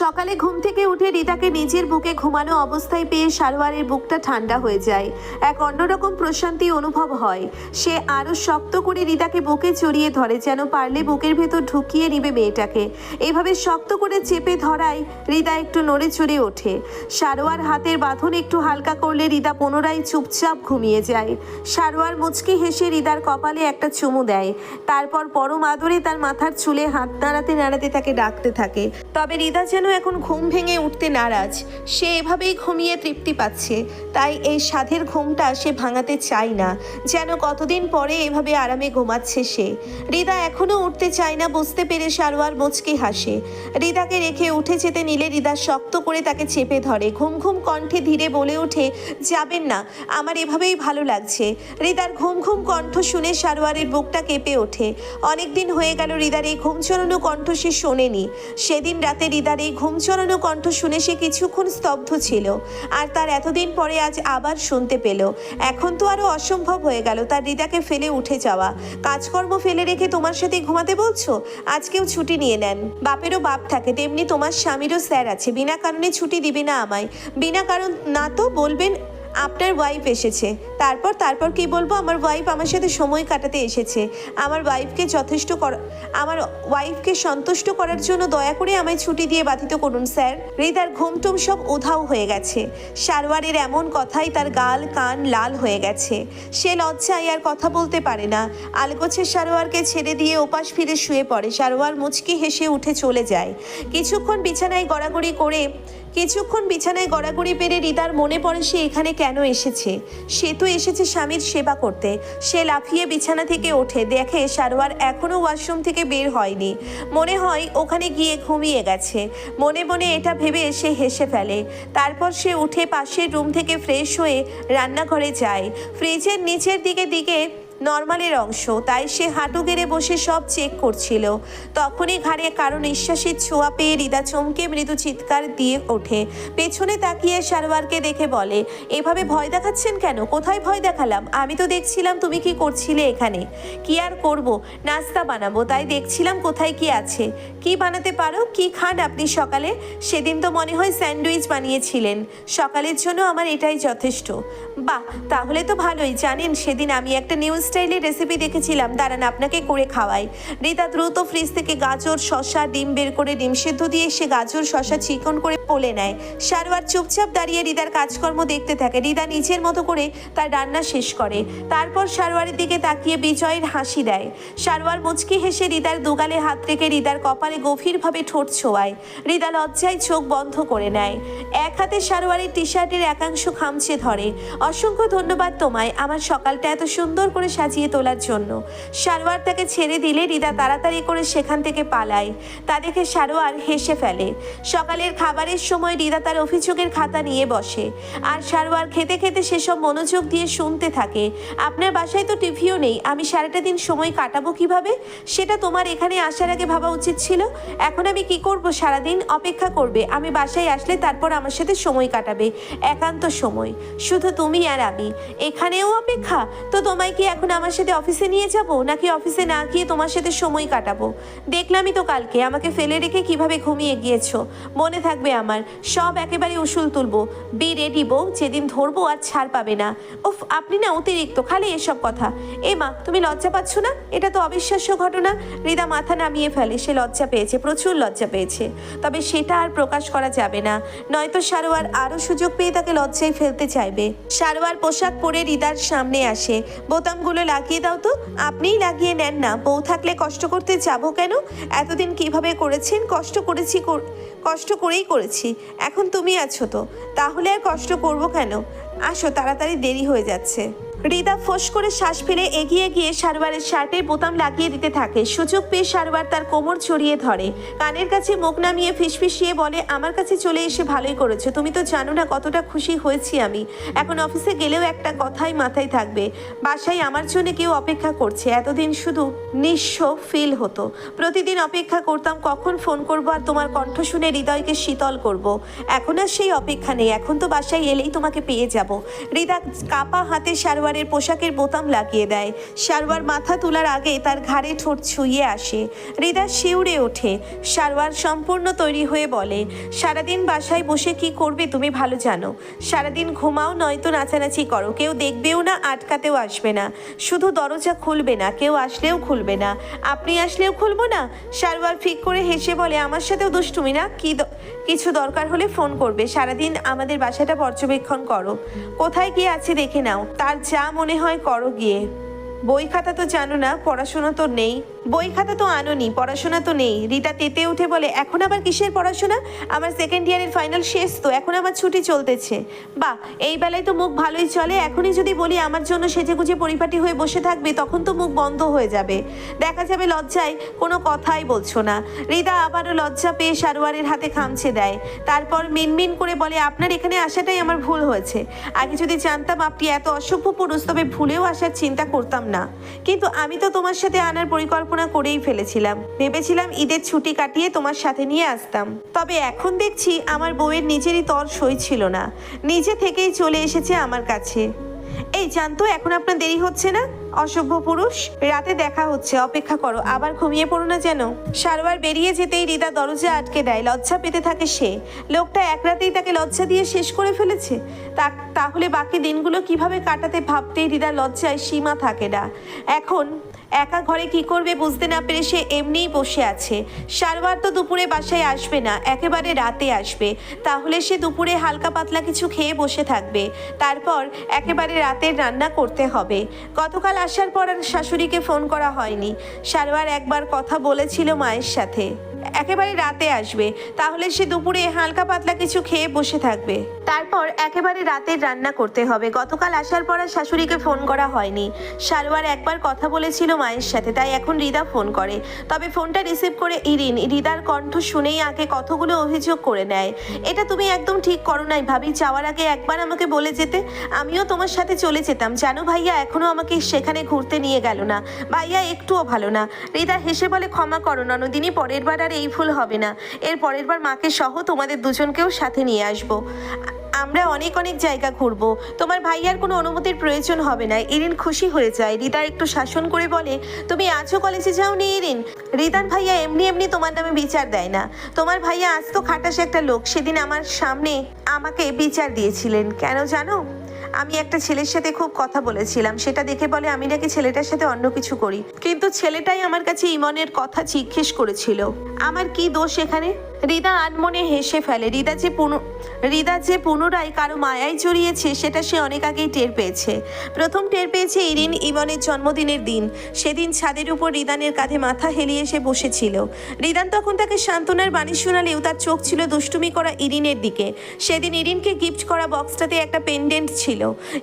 সকালে ঘুম থেকে উঠে রিতাকে নিজের বুকে ঘুমানো অবস্থায় পেয়ে সারোয়ারের বুকটা ঠান্ডা হয়ে যায়। এক অন্যরকম প্রশান্তি অনুভব হয়। সে আরো শক্ত করে রিতাকে বুকে জড়িয়ে ধরে, যেন পারলে বুকের ভেতর ঢুকিয়ে নিবে মেয়েটাকে। এভাবে শক্ত করে চেপে ধরায় রিতা একটু নড়ে চড়ে ওঠে। সারোয়ার হাতের বাঁধন একটু হালকা করলে রিতা পুনরায় চুপচাপ ঘুমিয়ে যায়। সারোয়ার মুচকি হেসে রিতার কপালে একটা চুমু দেয়, তারপর পরম আদরে তার মাথার চুলে হাত নাড়াতে নাড়াতে তাকে ডাকতে থাকে। তবে রিতা যেন এখন ঘুম ভেঙে উঠতে নারাজ। সে এভাবেই ঘুমিয়ে তৃপ্তি পাচ্ছে, তাই এই সাধের ঘুমটা সে ভাঙাতে চায় না। যেন কতদিন পরে এভাবে আরামে ঘুমাচ্ছে সে। রিতা এখনো উঠতে চায় না বুঝতে পেরে সারোয়ার মুচকি হাসে। রিতাকে রেখে উঠে যেতে নিলে রিতা শক্ত করে তাকে চেপে ধরে। ঘুম ঘুম কণ্ঠে ধীরে বলে ওঠে, যাবেন না, আমার এভাবেই ভালো লাগছে। রিতার ঘুম ঘুম কণ্ঠ শুনে সারোয়ারের বুকটা কেঁপে ওঠে। অনেকদিন হয়ে গেল রিতার এই ঘুম চড়ানো কণ্ঠ সে শোনেনি। সেদিন রাতে রিতার এই ঘুম চড়ানো কণ্ঠ শুনে সে কিছুক্ষণ স্তব্ধ ছিল, আর তার এতদিন পরে আজ আবার শুনতে পেল। এখন তো আরো অসম্ভব হয়ে গেল তার রিতাকে ফেলে উঠে যাওয়া। কাজকর্ম ফেলে রেখে তোমার সাথে ঘুমাতে বলছো? আজকেও ছুটি নিয়ে নেন। বাপেরও বাপ থাকে, তেমনি তোমার স্বামীরও স্যার আছে। বিনা কারণে ছুটি দিবে না আমায়। বিনা কারণ না তো বলবেন আপনার ওয়াইফ এসেছে। তারপর কি বলবো? আমার ওয়াইফ আমার সাথে সময় কাটাতে এসেছে। আমার ওয়াইফকে সন্তুষ্ট করার জন্য দয়া করে আমায় ছুটি দিয়ে বাধিত করুন স্যার। রিতার ঘুমটুম সব উধাও হয়ে গেছে। সারোয়ারের এমন কথাই তার গাল কান লাল হয়ে গেছে। সে লজ্জায় আর কথা বলতে পারে না। আলগোছে সারোয়ারকে ছেড়ে দিয়ে ওপাশ ফিরে শুয়ে পড়ে। সারোয়ার মুচকি হেসে উঠে চলে যায়। কিছুক্ষণ বিছানায় গড়াগড়ি পেরে রিতার মনে পড়ে সে এখানে কেন এসেছে। সে তো এসেছে স্বামীর সেবা করতে। সে লাফিয়ে বিছানা থেকে ওঠে, দেখে সারোয়ার এখনো ওয়াশরুম থেকে বের হয়নি। মনে হয় ওখানে গিয়ে ঘুমিয়ে গেছে। মনে মনে এটা ভেবে সে হেসে ফেলে। তারপর সে উঠে পাশের রুম থেকে ফ্রেশ হয়ে রান্নাঘরে যায়। ফ্রিজের নিচের দিকে নর্মালের অংশ, তাই সে হাঁটু গেড়ে বসে সব চেক করছিল। তখনই ঘাড়ে কারো নিঃশ্বাসের ছোঁয়া পেয়ে রিতা চমকে মৃদু চিৎকার দিয়ে ওঠে। পেছনে তাকিয়ে সারোয়ারকে দেখে বলে, এভাবে ভয় দেখাচ্ছেন কেন? কোথায় ভয় দেখালাম? আমি তো দেখছিলাম তুমি কি করছিলে এখানে। কি আর করব, নাস্তা বানাবো, তাই দেখছিলাম কোথায় কি আছে। কি বানাতে পারো? কি খান আপনি সকালে? সেদিন তো মনে হয় স্যান্ডউইচ বানিয়েছিলেন। সকালের জন্য আমার এটাই যথেষ্ট। বাহ, তাহলে তো ভালোই। জানেন, সেদিন আমি একটা নিউ স্টাইলের রেসিপি দেখেছিলাম, দাঁড়ান আপনাকে করে খাওয়াই। রিতা দ্রুত ফ্রিজ থেকে গাজর, শসা, ডিম বের করে ডিম সেদ্ধ দিয়ে সে গাজর শসা চিকন করে পলে নেয়। সারোয়ার চুপচাপ দাঁড়িয়ে রিতার কাজকর্ম দেখতে থাকে। রিতা নিজের মতো করে তার রান্না শেষ করে। তারপর সারোয়ারের দিকে তাকিয়ে বিজয়ের হাসি দেয়। সারোয়ার মুচকি হেসে রিতার দুগালে হাত রেখে রিতার কপালে গভীরভাবে ঠোঁট ছোঁয়ায়। রিতা লজ্জায় চোখ বন্ধ করে নেয়। এক হাতে সারোয়ারের টি শার্টের একাংশ খামচে ধরে। অসংখ্য ধন্যবাদ তোমায় আমার সকালটা এত সুন্দর করে সাজিয়ে তোলার জন্য। সারোয়ার তাকে ছেড়ে দিলে রিতা তাড়াতাড়ি করে সেখান থেকে পালায়। তা দেখে সারোয়ার হেসে ফেলে। সকালের খাবারের সময় রিতা তার অভিযোগের খাতা নিয়ে বসে, আর সারোয়ার খেতে খেতে সেসব মনোযোগ দিয়ে শুনতে থাকে। আপনার বাসায় তো টিভিও নেই, আমি সারাটা দিন সময় কাটাবো কিভাবে? সেটা তোমার এখানে আসার আগে ভাবা উচিত ছিল। এখন আমি কি করব? সারাদিন অপেক্ষা করবে। আমি বাসায় আসলে তারপর আমার সাথে সময় কাটাবে, একান্ত সময়, শুধু তুমি আর আমি। এখানেও অপেক্ষা? তো তোমায় কি এখন আমার সাথে অফিসে নিয়ে যাব, নাকি অফিসে না গিয়ে তোমার সাথে সময় কাটাবো? দেখলামই তো কালকে আমাকে ফেলে রেখে কিভাবে ঘুমিয়ে গিয়েছো। মনে থাকবে আমার, সব একেবারে উসুল তুলবো। বি রেডি বউ, যেদিন ধরবো আর ছাড় পাবে না। উফ, আপনি না অতিরিক্ত, খালি এসব কথা। এ মা, তুমি লজ্জা পাচ্ছ না? এটা তো অবিশ্বাস্য ঘটনা। রিতা মাথা নামিয়ে ফেলে। সে লজ্জা পেয়েছে, প্রচুর লজ্জা পেয়েছে। তবে সেটা আর প্রকাশ করা যাবে না, নয়তো সারোয়ার আরো সুযোগ পেয়ে তাকে লজ্জায় ফেলতে চাইবে। সারোয়ার পোশাক পরে রিতার সামনে আসে। বোতামগুলো লাগিয়ে দাও তো। আপনিই লাগিয়ে নেন না, বউ থাকলে কষ্ট করতে যাবো কেন? এতদিন কিভাবে করেছেন? কষ্ট করেই করেছি। এখন তুমি আছো তো, তাহলে আর কষ্ট করব কেন? আসো, তাড়াতাড়ি দেরি হয়ে যাচ্ছে। রিতা ফোঁস করে শ্বাস ফেলে এগিয়ে গিয়ে সারোয়ারের শার্টের বোতাম লাগিয়ে দিতে থাকে। সুযোগ পেয়ে সারোয়ার তার কোমর জড়িয়ে ধরে, কানের কাছে মুখ নামিয়ে ফিসফিসিয়ে বলে, আমার কাছে চলে এসে ভালোই করেছো। তুমি তো জানো না কতটা খুশি হয়েছি আমি। এখন অফিসে গেলেও একটা কথাই মাথায় থাকবে, বাসায় আমার জন্য কেউ অপেক্ষা করছে। এতদিন শুধু নিঃস্ব ফিল হতো। প্রতিদিন অপেক্ষা করতাম কখন ফোন করবো আর তোমার কণ্ঠ শুনে হৃদয়কে শীতল করব। এখন আর সেই অপেক্ষা নেই। এখন তো বাসায় এলেই তোমাকে পেয়ে যাব। রিতা কাপা হাতে সারোয়ারের সারোয়ারের পোশাকের বোতাম লাগিয়ে দেয়। সারোয়ার মাথা তোলার আগে তার ঘাড়ে ঠোঁট ছুঁয়ে আসে। হৃদা শিউরে ওঠে। সারোয়ার সম্পূর্ণ তৈরি হয়ে বলে, সারাদিন বাসায় বসে কি করবে তুমি ভালো জানো। সারাদিন ঘুমাও, নয়তো নাচানাচি করো, কেউ দেখবেও না, আটকাতেও আসবে না, শুধু দরজা খুলবে না, কেউ আসলেও খুলবে না, আপনি আসলেও খুলবো না। সারোয়ার ফিক করে হেসে বলে, আমার সাথেও দুষ্টুমি না? কিছু দরকার হলে ফোন করবে, সারাদিন আমাদের বাসাটা পর্যবেক্ষণ করো, কোথায় কি আছে দেখে নাও, তার যা মনে হয় করো গিয়ে। বই খাতা তো জানো না, পড়াশোনা তো নেই। বই খাতা তো আনোনি, পড়াশোনা তো নেই। রিতা তেতে উঠে বলে, এখন আবার কিসের পড়াশোনা? আমার সেকেন্ড ইয়ারের ফাইনাল শেষ তো, এখন আমার ছুটি চলতেছে। বাহ, এই বেলায় তো মুখ ভালোই চলে। এখনই যদি বলি আমার জন্য সেজেগুজে পরিপাটি হয়ে বসে থাকবে, তখন তো মুখ বন্ধ হয়ে যাবে, দেখা যাবে লজ্জায় কোনো কথাই বলছো না। রিতা আবারও লজ্জা পেয়ে সারোয়ারের হাতে খামচে দেয়। তারপর মিনমিন করে বলে, আপনার এখানে আসাটাই আমার ভুল হয়েছে। আগে যদি জানতাম আপনি এত অসভ্য পুরুষ, তবে ভুলেও আসার চিন্তা করতাম না। কিন্তু আমি তো তোমার সাথে আনার পরিকল্পনা করেই ফেলেছিলাম। ভেবেছিলাম ঈদের ছুটি কাটিয়ে তোমার সাথে নিয়ে আসতাম। তবে এখন দেখছি আমার বউয়ের নিজেরই তর সই ছিল না, নিজে থেকেই চলে এসেছে আমার কাছে। এই জানতো, এখন আপনার দেরি হচ্ছে না? অসভ্য পুরুষ, রাতে দেখা হচ্ছে, অপেক্ষা করো, আবার ঘুমিয়ে পড়ো না যেন। সারোয়ার বেরিয়ে যেতেই রিদা দরজা আটকে দেয়। লজ্জা পেতে থাকে সে। লোকটা এক রাতেই তাকে লজ্জা দিয়ে শেষ করে ফেলেছে। তাহলে বাকি দিনগুলো কিভাবে কাটাতে ভাবতেই রিদার লজ্জায় সীমা থাকে না। এখন একা ঘরে কি করবে বুঝতে না পেরে সে এমনিই বসে আছে। সারোয়ার তো দুপুরে বাসায় আসবে না, একেবারে রাতে আসবে। তাহলে সে দুপুরে হালকা পাতলা কিছু খেয়ে বসে থাকবে, তারপর একেবারে রাতের রান্না করতে হবে। গতকাল আসার পর আর শাশুড়িকে ফোন করা হয়নি। সারোয়ার একবার কথা বলেছিল মায়ের সাথে, একেবারে রাতে আসবে, তাহলে সে দুপুরে হালকা পাতলা কিছু খেয়ে বসে থাকবে, তারপর একেবারে রাতের রান্না করতে হবে। গতকাল আসার পর আর শাশুড়িকে ফোন করা হয়নি। সারোয়ার একবার কথা বলেছিল মায়ের সাথে, তাই এখন রিদা ফোন করে। তবে ফোনটা রিসিভ করে ইরিন রিদার কণ্ঠ শুনেই আগে কতগুলো অভিযোগ করে নেয়। এটা তুমি একদম ঠিক করো নাই ভাবি, যাওয়ার আগে একবার আমাকে বলে যেতে, আমিও তোমার সাথে চলে যেতাম। জানো ভাইয়া এখনো আমাকে সেখানে ঘুরতে নিয়ে গেল না, ভাইয়া একটুও ভালো না। রিদা হেসে বলে, ক্ষমা করো ননদিনী, পরের বার আর এই ভুল হবে না। এর পরের বার মাকে সহ তোমাদের দুজনকেও সাথে নিয়ে আসবো। আমরা অনেক অনেক জায়গা ঘুরবো, তোমার ভাইয়ার কোনো অনুমতির প্রয়োজন হবে না। ইরিন খুশি হয়ে যায়। রিদা একটু শাসন করে বলে, তুমি আজও কলেজে যাওনি ইরিন? রিদার ভাইয়া এমনি এমনি তোমার নামে বিচার দেয় না। তোমার ভাইয়া আজ তো খাটাস একটা লোক, সেদিন আমার সামনে আমাকে বিচার দিয়েছিলেন। কেন জানো? আমি একটা ছেলের সাথে খুব কথা বলেছিলাম, সেটা দেখে বলে আমি নাকি ছেলেটার সাথে অন্য কিছু করি, কিন্তু ছেলেটাই আমার কাছে ইমনের কথা জিজ্ঞেস করেছিল। আমার কি দোষ এখানে? রিদা আনমনে হেসে ফেলে। রিদা যে পুনরায় কারো মায়ায় জড়িয়েছে সেটা সে অনেক আগেই টের পেয়েছে। প্রথম টের পেয়েছে ইরিন ইমনের জন্মদিনের দিন। সেদিন ছাদের উপর রিদানের কাঁধে মাথা হেলিয়ে এসে বসেছিল। রিদান তখন তাকে সান্ত্বনার বাণী শোনালেও তার চোখ ছিল দুষ্টুমি করা ইরিনের দিকে। সেদিন ইরিনকে গিফট করা বক্সটাতে একটা পেন্ডেন্ট ছিল।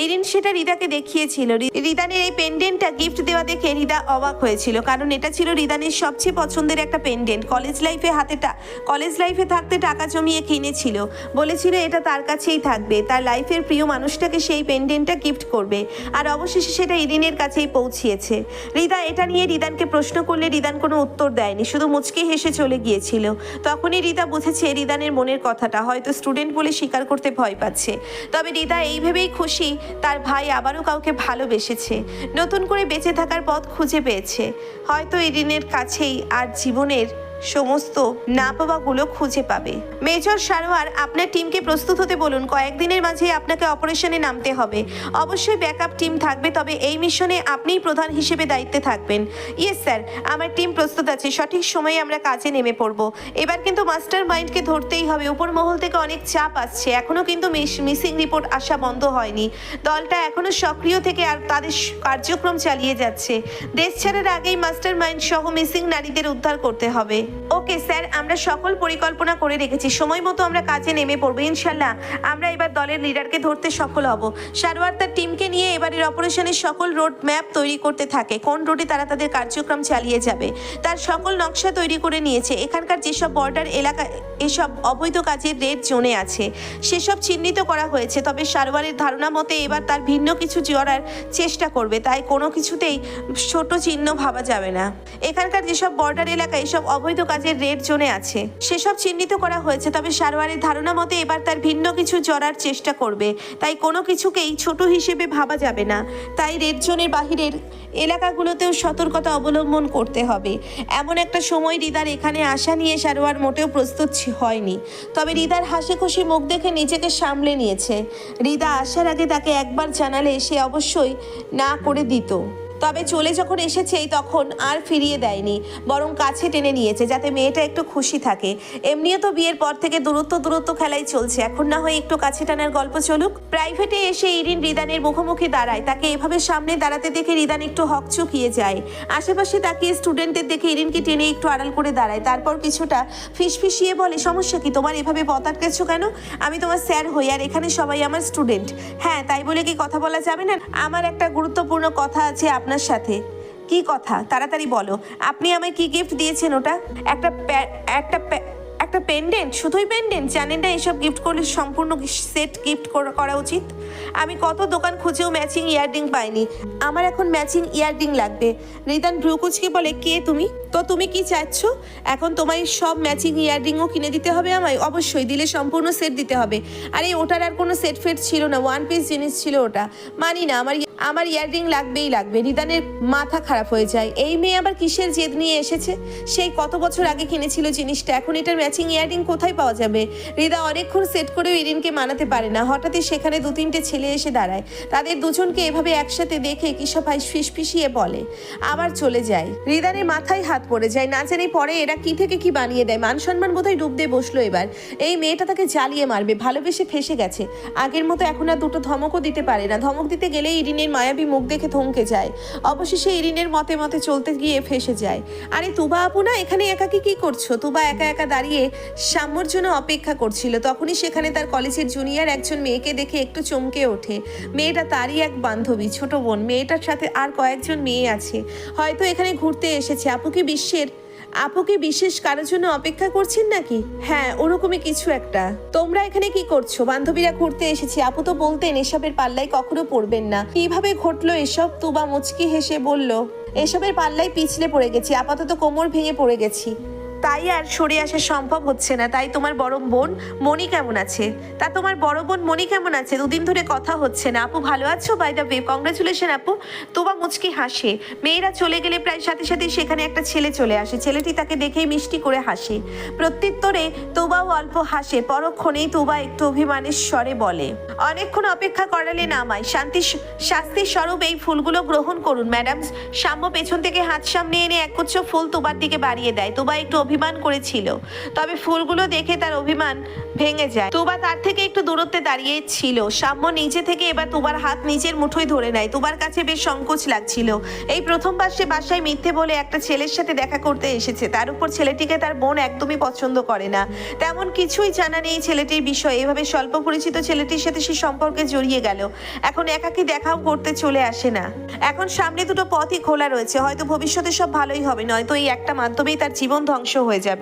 ইরিন সেটা রিদাকে দেখিয়েছিল। রিদানের এই পেন্ডেন্টটা গিফট দেওয়া দেখে রিদা অবাক হয়েছিল, কারণ এটা ছিল রিদানের সবচেয়ে পছন্দের একটা পেন্ডেন্ট। কলেজ লাইফে থাকতে টাকা জমিয়ে কিনেছিল, বলেছিল এটা তার কাছেই থাকবে, তার লাইফের প্রিয় মানুষটাকে সেই পেন্ডেন্টটা গিফট করবে। আর অবশেষে সেটা ইরিনের কাছেই পৌঁছিয়েছে। রিদা এটা নিয়ে রিদানকে প্রশ্ন করলে রিদান কোনো উত্তর দেয়নি, শুধু মুচকে হেসে চলে গিয়েছিল। তখনই রিদা বুঝেছে রিদানের মনের কথাটা, হয়তো স্টুডেন্ট বলে স্বীকার করতে ভয় পাচ্ছে। তবে রিদা এই ভেবেই খুশি তার ভাই আবারও কাউকে ভালোবেসেছে, নতুন করে বেঁচে থাকার পথ খুঁজে পেয়েছে। হয়তো ইরিনের কাছেই আর জীবনের সমস্ত না পাওয়াগুলো খুঁজে পাবে। মেজর সারোয়ার, আপনার টিমকে প্রস্তুত হতে বলুন, কয়েকদিনের মাঝেই আপনাকে অপারেশনে নামতে হবে। অবশ্যই ব্যাকআপ টিম থাকবে, তবে এই মিশনে আপনিই প্রধান হিসেবে দায়িত্বে থাকবেন। ইয়েস স্যার, আমার টিম প্রস্তুত আছে, সঠিক সময়ে আমরা কাজে নেমে পড়ব। এবার কিন্তু মাস্টার মাইন্ডকে ধরতেই হবে, উপর মহল থেকে অনেক চাপ আসছে। এখনো কিন্তু মিসিং রিপোর্ট আসা বন্ধ হয়নি। দলটা এখনো সক্রিয় থেকে আর তাদের কার্যক্রম চালিয়ে যাচ্ছে। দেশ ছাড়ার আগেই মাস্টার মাইন্ড সহ মিসিং নারীদের উদ্ধার করতে হবে। ওকে স্যার, আমরা সকল পরিকল্পনা করে রেখেছি, সময় মতো আমরা কাজে নেমে পড়বো ইনশাল্লাহ। আমরা এবার দলের লিডারকে ধরতে সফল হব। সারোয়ার তার টিমকে নিয়ে এবারের অপারেশনের সকল রোড ম্যাপ তৈরি করতে থাকে, কোন রোডে তারা তাদের কার্যক্রম চালিয়ে যাবে তার সকল নকশা তৈরি করে নিয়েছে। এখানকার যেসব বর্ডার এলাকা এসব অবৈধ কাজের রেড জোনে আছে সেসব চিহ্নিত করা হয়েছে। তবে সারোয়ারের ধারণা মতে এবার তার ভিন্ন কিছু জড়ার চেষ্টা করবে, তাই কোনো কিছুতেই ছোট চিহ্ন ভাবা যাবে না। এখানকার যেসব বর্ডার এলাকা এসব অবৈধ অবৈধ কাজের রেড জোনে আছে। সেসব চিহ্নিত করা হয়েছে, তবে সারোয়ারের ধারণা মতে এবার তার ভিন্ন কিছু জড়ার চেষ্টা করবে, তাই কোনো কিছুকেই ছোট হিসেবে ভাবা যাবে না। তাই রেড জোনের বাহিরের এলাকাগুলোতেও সতর্কতা অবলম্বন করতে হবে। এমন একটা সময় হৃদার এখানে আসা নিয়ে সারোয়ার মোটেও প্রস্তুত হয়নি, তবে হৃদার হাসি খুশি মুখ দেখে নিজেকে সামলে নিয়েছে। হৃদা আসার আগে তাকে একবার জানালে সে অবশ্যই না করে দিত, তবে চলে যখন এসেছেই তখন আর ফিরিয়ে দেয়নি, বরং কাছে টেনে নিয়েছে যাতে মেয়েটা একটু খুশি থাকে। এমনিও তো বিয়ের পর থেকে দূরত্ব খেলাই চলছে, এখন না হয় একটু কাছে টানার গল্প চলুক। প্রাইভেটে এসে ইরিন রিদানের মুখোমুখি দাঁড়ায়, তাকে এভাবে সামনে দাঁড়াতে দেখে রিদান একটু হকচকিয়ে যায়। আশেপাশে তাকিয়ে স্টুডেন্টদের দেখে ইরিনকে টেনে একটু আড়াল করে দাঁড়ায়, তারপর কিছুটা ফিসফিসিয়ে বলে, সমস্যা কি তোমার, এভাবে পথ আটকেছো কেন? আমি তোমার স্যার হই আর এখানে সবাই আমার স্টুডেন্ট। হ্যাঁ, তাই বলে কি কথা বলা যাবে না? আমার একটা গুরুত্বপূর্ণ কথা আছে আপনার সাথে। কি কথা? তাড়াতাড়ি বলো। আপনি আমায় কি গিফট দিয়েছেন? ওটা একটা পেন্ডেন্ট? শুধুই পেন্ডেন্ট? জানেন না এসব গিফট করলে সম্পূর্ণ সেট গিফট করা উচিত? আমি কত দোকান খুঁজেও ম্যাচিং ইয়াররিং পাইনি, আমার এখন ম্যাচিং ইয়াররিং লাগবে। রিদান ভ্রুকুচকে বলে, কে তুমি? তো তুমি কি চাচ্ছ এখন তোমায় সব ম্যাচিং ইয়াররিংও কিনে দিতে হবে আমায়? অবশ্যই, দিলে সম্পূর্ণ সেট দিতে হবে। আরে ওটার আর কোনো সেট ফেট ছিল না, ওয়ান পিস জিনিস ছিল ওটা। মানি না, আমার ইয়াররিং লাগবেই লাগবে। রিদানের মাথা খারাপ হয়ে যায়, এই মেয়ে আবার কিসের জেদ নিয়ে এসেছে? সেই কত বছর আগে কিনেছিল জিনিসটা, এখন এটার ম্যাচিং ইয়াররিং কোথায় পাওয়া যাবে? রিদা অনেকক্ষণ সেট করেও ইরিনকে মানাতে পারে না। হঠাৎই সেখানে দু তিনটে ছেলে এসে দাঁড়ায়, তাদের দুজনকে এভাবে একসাথে দেখে কিসব ভাই ফিসফিসিয়ে বলে, আবার চলে যায়। রিদানের মাথায় হাত পড়ে যায়, না জানি পরে এরা কি থেকে কি বানিয়ে দেয়। মান সম্মান বোধহয় ডুব দিয়ে বসলো এবার। এই মেয়েটা তাকে জ্বালিয়ে মারবে, ভালোবেসে ফেসে গেছে। আগের মতো এখন আর দুটো ধমকও দিতে পারে না, ধমক দিতে গেলেই ইরিনের মায়াবী মুখ দেখে থমকে যায়। অবশেষে ইরিনের মতে চলতে গিয়ে ফেসে যায়। আরে তুবা আপু না, এখানে একাকি কি করছো? তুবা একা একা দাঁড়িয়ে সাম্যর জন্য অপেক্ষা করছিল, তখনই সেখানে তার কলেজের জুনিয়র একজন মেয়েকে দেখে একটু চমকে ওঠে। মেয়েটা তারই এক বান্ধবী, ছোট বোন। মেয়েটার সাথে আর কয়েকজন মেয়ে আছে, হয়তো এখানে ঘুরতে এসেছে। আপু কি বিশেষ কারোর জন্য অপেক্ষা করছেন নাকি? হ্যাঁ, ওরকমই কিছু একটা। তোমরা এখানে কি করছো? বান্ধবীরা ঘুরতে এসেছি। আপু তো বলতেন এসবের পাল্লায় কখনো পড়বেন না। কিভাবে ঘটলো এসব? তুবা মুচকি হেসে বলল, এসবের পাল্লায় পিছলে পড়ে গেছি, আপাতত কোমর ভেঙে পড়ে গেছি, তাই আর সরে আসা সম্ভব হচ্ছে না। তাই তোমার বড় বোন মনি কেমন আছে? তোমার বড় বোন মনি কেমন আছে? দুদিন ধরে কথা হচ্ছে না। আপু ভালো আছো? বাই দ্য ওয়ে, কংগ্রেচুলেশন আপু। তোবা মুচকি হাসে। মেয়েরা চলে গেলে প্রায় সাথে সাথে সেখানে একটা ছেলে চলে আসে। ছেলেটি তাকে দেখেই মিষ্টি করে হাসে। প্রত্যুত্তরে তোবাও অল্প হাসে। পরক্ষণেই তোবা একটু অভিমানের স্বরে বলে, অনেকক্ষণ অপেক্ষা করালেন আমায়, শাস্তির স্বরূপ এই ফুলগুলো গ্রহণ করুন ম্যাডাম। সাম্য পেছন থেকে হাত সামনে এনে একগুচ্ছ ফুল তোবার দিকে বাড়িয়ে দেয়। তোবা একটু অভিমান করেছিল, তবে ফুলগুলো দেখে তার অভিমান ভেঙে যায়। তুবা তার থেকে একটু দূরত্বে দাঁড়িয়ে ছিল। সাম্য নিচে থেকে এবার তুবার হাত নিজের মুঠোয় ধরে নেয়। তুবার কাছে বেশ সংকোচ লাগছিল। এই প্রথমবার সে বাসায় মিথ্যে বলে একটা ছেলের সাথে দেখা করতে এসেছে, তার উপর ছেলেটিকে তার বোন একদমই পছন্দ করে না। তেমন কিছুই জানা নেই ছেলেটির বিষয়ে। এভাবে স্বল্প পরিচিত ছেলেটির সাথে সে সম্পর্কে জড়িয়ে গেল। এখন একাকী দেখাও করতে চলে আসে না। এখন সামনে দুটো পথই খোলা রয়েছে, হয়তো ভবিষ্যতে সব ভালোই হবে, নয়তো এই একটা মাধ্যমেই তার জীবন ধ্বংস হয়ে যাবে।